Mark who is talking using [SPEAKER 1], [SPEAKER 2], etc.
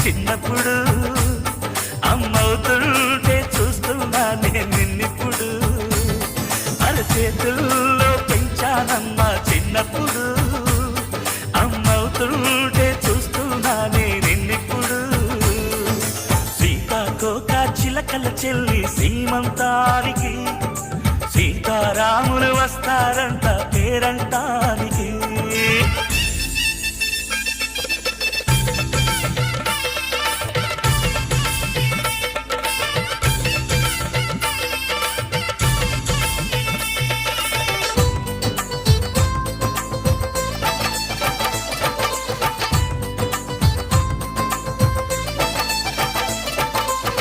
[SPEAKER 1] చిన్నప్పుడు అమ్మవుతుంటే చూస్తున్నానే నిన్నిప్పుడు అరచేతుల్లో పెంచానమ్మా చిన్నప్పుడు అమ్మవుతుంటే చూస్తున్నానే నిన్నిప్పుడు సీతాకోక చిలకల చెల్లి సీమంతానికి సీతారాములు వస్తారంట పేరంటానికి